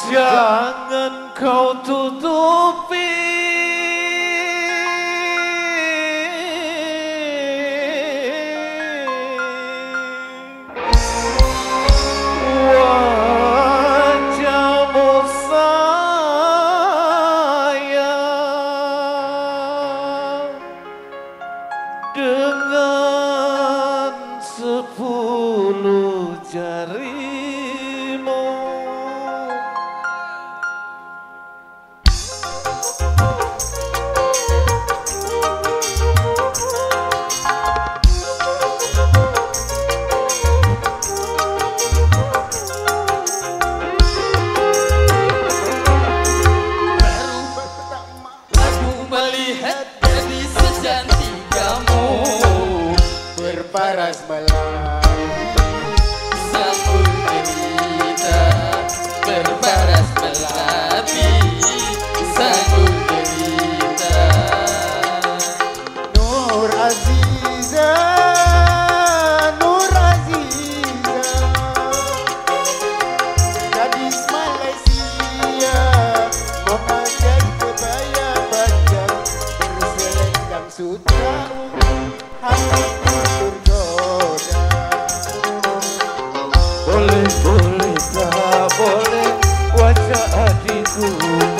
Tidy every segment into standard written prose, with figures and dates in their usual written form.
Jangan kau tutupi wajahmu sayang dengan 10 jarimu. Berparas melati sambut derita, berparas melati sambut derita. Nur Aziza, Nur Aziza, gadis Malaysia memakai kebaya panjang berselendang sutra, hatiku tergoda. Boleh, boleh, tak boleh wajah adikku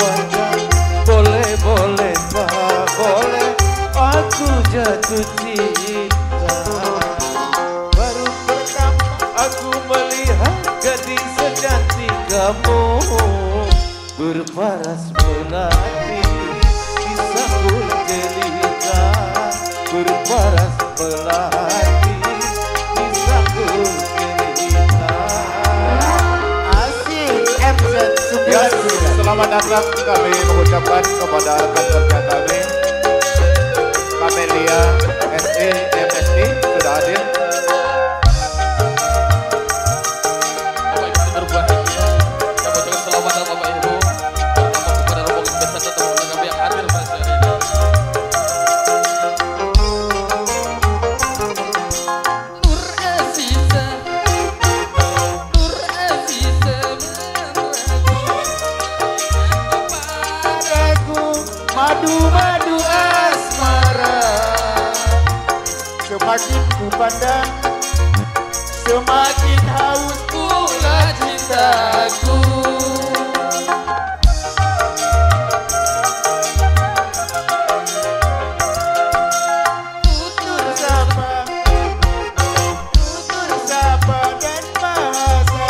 pandang. Boleh, boleh, tak boleh aku jatuh cinta. Baru pertama aku melihat gadis secantik kamu berparas melati disambut jelita, berparas melati disambut jelita. Asik MZ Ya, Subiasi. selamat datang kami mengucapkan kepada rekan kerja kami Kamelia SE MSD sudah hadir. Bapak Ibu berbuah hati ya. Kami ucapkan selamat datang Bapak Ibu, terutama kepada rombongan beserta teman-teman kami yang hadir pada sore ini. Nur Aziza, Nur Aziza Padaku madu-madu asmara, semakin ku pandang semakin haus pula cintaku. tutur sapa, tutur sapa dan bahasa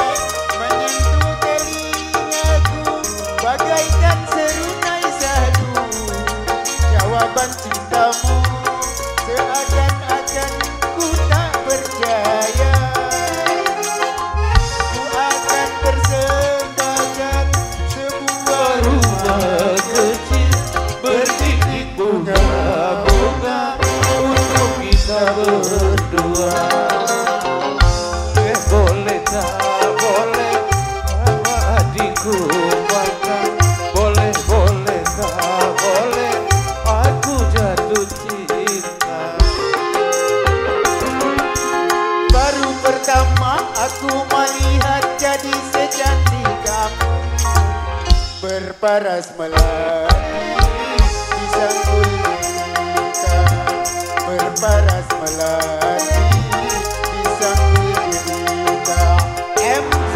menyentuh telingaku bagaikan serunai sadu. Jawaban cintamu seakan-akan ku tak percaya. Ku akan persembahkan sebuah Rumah kecil bertitik bunga-bunga untuk kita berdua. Boleh tak boleh bawa adikku pandang. Boleh, boleh tak boleh aku jatuh cinta. Baru pertama aku melihat gadis secantik kamu berparas melati disambut derita, berparas melati disambut derita. MZ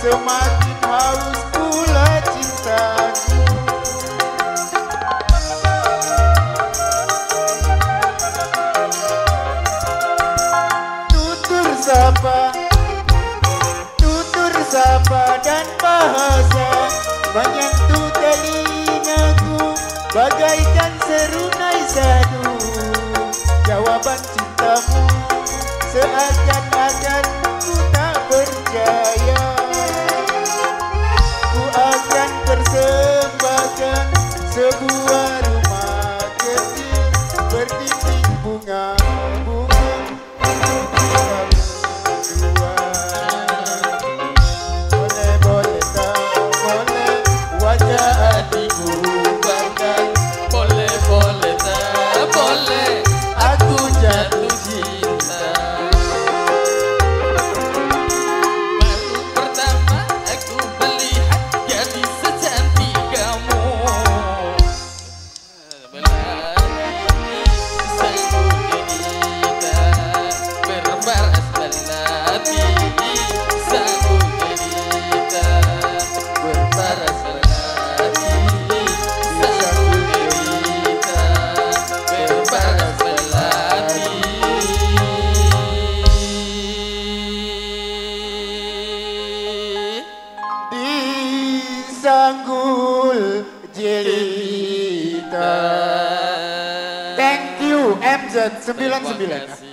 semakin haus pula cintaku. Tutur sapa dan bahasa menyentuh telingaku bagaikan serunai sadu jawaban cintamu seakan-akan ku tak percaya. Ku akan persembahkan sebuah rumah kecil berdinding bunga-bunga untuk kita berdua. Boleh-boleh tak boleh wajah hatiku bangkai. Boleh-boleh tak boleh Aku jatuh cinta. Baru pertama aku melihat gadis secantik kamu. Sanggup cerita berbaras melati, sanggup cerita berbaras melati. di Sanggul Jelita. Thank you MZ 99.